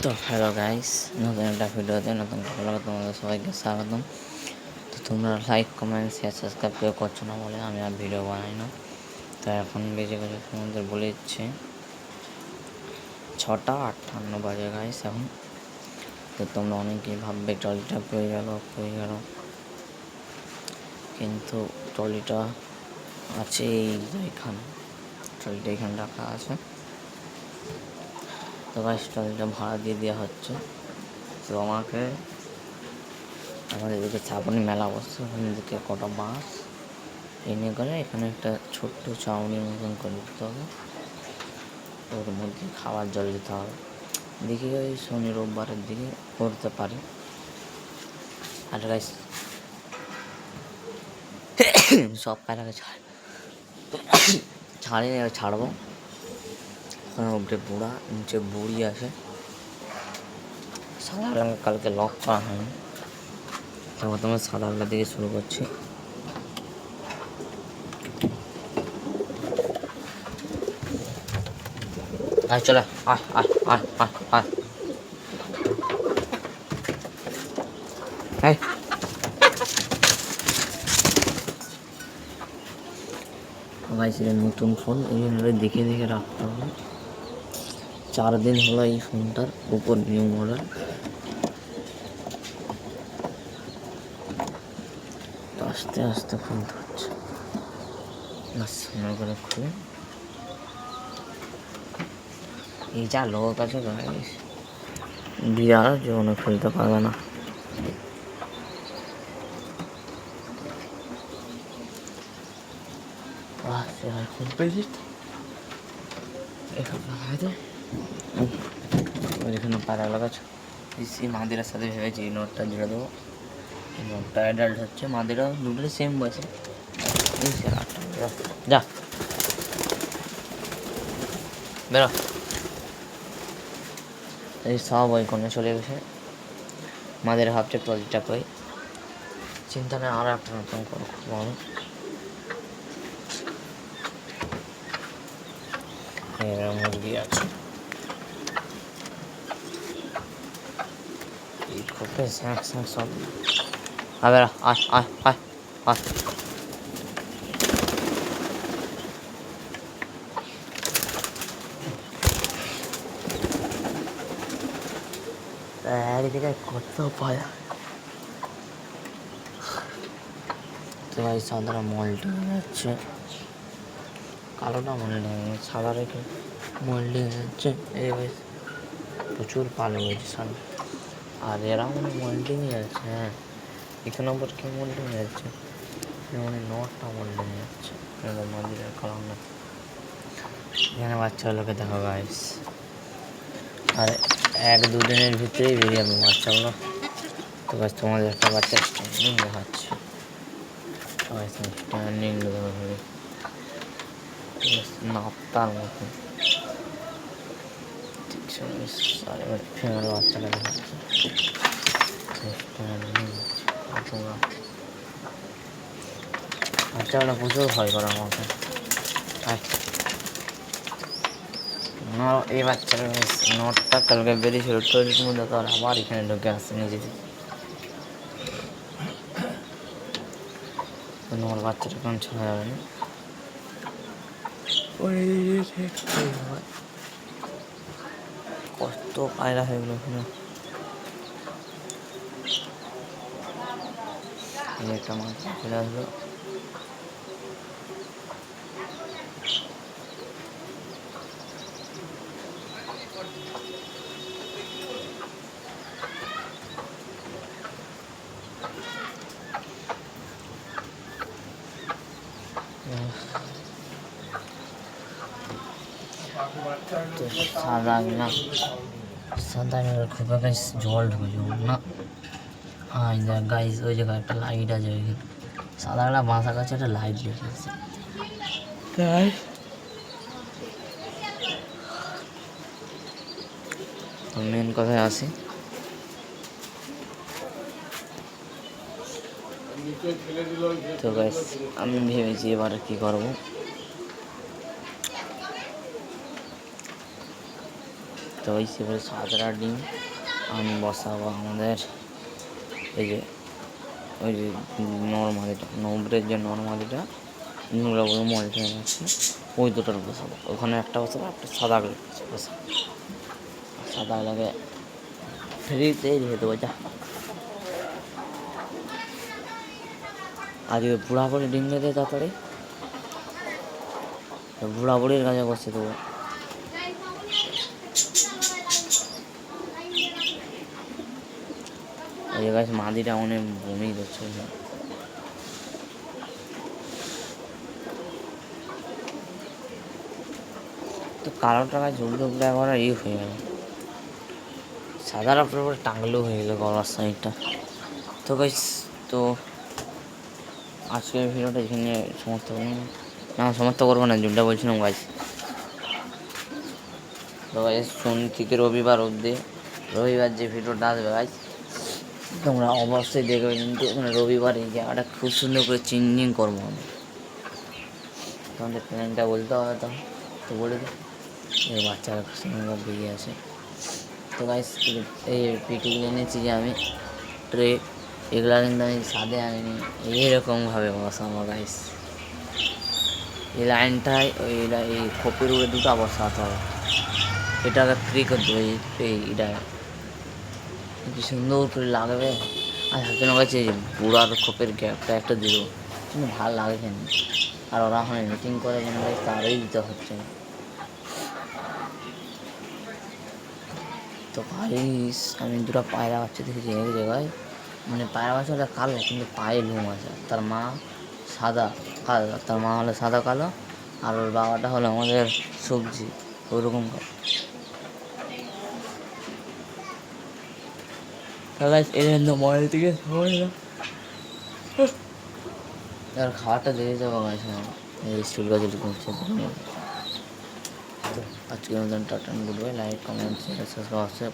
তো hello guys, নতুন একটা ভিডিওতে নতুন খবর তোমাদের সবাইকে স্বাগতম। তো তোমরা লাইক কমেন্ট শেয়ার সাবস্ক্রাইব কেউ করছো না বলে আমি আর ভিডিও বানাই না। তো এখন বেজে গেছে তোমাদের বলে দিচ্ছে 6:58 বাজে গাইস এখন। তো তোমরা অনেকেই ভাববে ট্রলিটা পেয়ে গেল, কিন্তু ট্রলিটা আছে এইখানে, ট্রলিটা এখানে রাখা আছে। তো গাইস ট্রলিটা ভাড়া দিয়ে দেওয়া হচ্ছে। তো আমাকে আমাদের এদিকে শ্রাবণী মেলা বসছে, ওখানে দিকে কটা বাঁশ এনে করে এখানে একটা ছোট্ট চাউনির মতন করে দিতে হবে, ওর মধ্যে খাবার জল দিতে হবে। দেখি ওই শনি রোববারের দিকে করতে পারি। আর গাইস সব কাটাকে ছাড়বো। ওখানে উপরে বুড়া, নিচে বুড়ি আছে। সাদা রঙের কালকে লক করা হয়নি, তারপর তোমার সাদা আলগা দিকে শুরু করছি। আয় চলে আয় আয় আয় আয় আয় আয়। গাইস এটা নতুন ফোন, এই জন্য দেখে দেখে রাখতে হবে। 4 দিন হলো এই ফোনটার উপর, নিউ মডেল। আস্তে আস্তে খুলতে হচ্ছে, সুন্দর করে খুলে। এই যা লোক আছে গাইস, বিড়াল জীবনে খুলতে পারবে না। এখানে পাড়া লাগাচ্ছে। পিসি মাদিরার সাথে ভেবেছি এই নোটটা জুড়ে দেবো। এই নোটটা অ্যাডাল্ট হচ্ছে, মাদিরা দুটোই সেম বয়সে। যা বেরো। এই সব ওই কোণে চলে গেছে। মাদের ভাবছে ট্রলিটা কই, চিন্তা নেই, আরও একটা নতুন করে খুব ভালো। মুরগি আছে, এই খোপে স্যাঁক স্যাঁক সব। আয় বেরো, আয় আয় আয় আয়। এক জায়গায় কত পায়া। তো ভাই সাদারা মল্টিং যাচ্ছে, কালোটা মল্টিং, সাদা রেখে মল্টিং যাচ্ছে। এই ভাই প্রচুর পালো হয়েছে সামনে, আর এরা মানে মল্টিংয়ে যাচ্ছে। হ্যাঁ, এখানে আবার কি মল্টিং যাচ্ছে, মানে নটটা মল্টিং যাচ্ছে। মন্দিরের কারণ না, এখানে বাচ্চাগুলোকে দেখো গাইস, আর 1-2 দিনের ভিতরেই বেরিয়ে যাবে বাচ্চাগুলো। তো গাছ তোমাদের একটা বাচ্চা স্ট্যান্ডিং দেখাচ্ছে, স্ট্যান্ডিং ধরে নাপ্তার মতন। ফিমেল বাচ্চাটা দেখাচ্ছে স্ট্যান্ডিং। বাচ্চাগুলো প্রচুর ভয় করে আমাকে। এই বাচ্চার নোটটা কালকে বেরিয়েছিল টয়লেটের মধ্যে, তো আবার এখানে ঢুকে আসছে নিজে। নোর বাচ্চাটা কোন ছাড়া যাবে না, কত পায়রা হয়ে গেলো ওখানে। একটা মাছ চলে আসলো। তো সাদা না, সাদা খুব গাইস জল ঢুকে না। হ্যাঁ গাইস ওই জায়গায় একটা লাইট আছে, ওইখানে সাদাটা বাঁশা গাছে একটা লাইট লেগে আছে। তাই মেন কথায় আসি, তো গাইস আমি ভেবেছি এবার কি করবো। তো ওই সেভাবে 7টা ডিম আমি বসাবো আমাদের এই যে ওই যে নর্মালিটা নম্বরের যে নর্মালিটা নোংরা বলে মলটা আছে ওই দুটোর বসাবো। ওখানে একটা বসাবো, একটা সাদা বসাবো। সাদা লাগে ফ্রিতে রেখে দেবো যা। আজকে বুড়া বুড়ি ডিম দিয়ে দেয় তাড়াতাড়ি, বুড়া বুড়ির কাছে বসে দেবো। এই গাছ মাদিটা অনেক বমি করছে। তো কালো টাকায় ঝুলতে উঠলে একবার হয়ে গেল, সাদার উপরে টাঙলেও হয়ে গেলো গলার সাইডটা। তো গাইস, তো আজকের ভিডিওটা এখানে সমাপ্ত করুন। না সমাপ্ত করবো না, যেটা বলছিলাম গাইস। তো গাইস শনি থেকে রবিবার অবধি, রবিবার যে ভিডিওটা আসবে গাইস তোমরা অবশ্যই দেখবে। কিন্তু রবিবার এই জায়গাটা খুব সুন্দর করে চেঞ্জিং করবো আমি, তোমাদের প্ল্যানটা বলতে হবে। তো বলে দিই, এই বাচ্চারা সঙ্গে বেরিয়ে আছে। তো গাইস এই পিটিগুলো এনেছি যে আমি ট্রে, এগুলো কিন্তু আমি সাদে আনিনি, এইরকমভাবে বসাবো গাইস। এই লাইনটায় এই খোপের উপরে দুটো বসাতে হবে। এটাকে ফ্রি করে দেবো, এইটা কি সুন্দর করে লাগবে। আর হাতে কাছে এই বুড়ার খোপের গ্যাপটা একটা দিল, কিন্তু ভালো লাগে কেন। আর ওরা ওখানে মিটিং করে কেন গাইস, তারই দিতে হচ্ছে। তো গাইস আমি দুটো পায়রা বাচ্চা দেখেছি এক জায়গায়, মানে পায়রা বাচ্চাটা কালো কিন্তু পায়ে লোম আছে। তার মা সাদা কালো, তার মা হলো সাদা কালো, আর ওর বাবাটা হলো আমাদের সবজি ওরকম। গাইস এর মোবাইল থেকে আর খাবারটা দিয়ে যাবো গাইস। এই স্টুল গাছ করছে। আজকের মতন tata, good bye. Like comment share subscribe.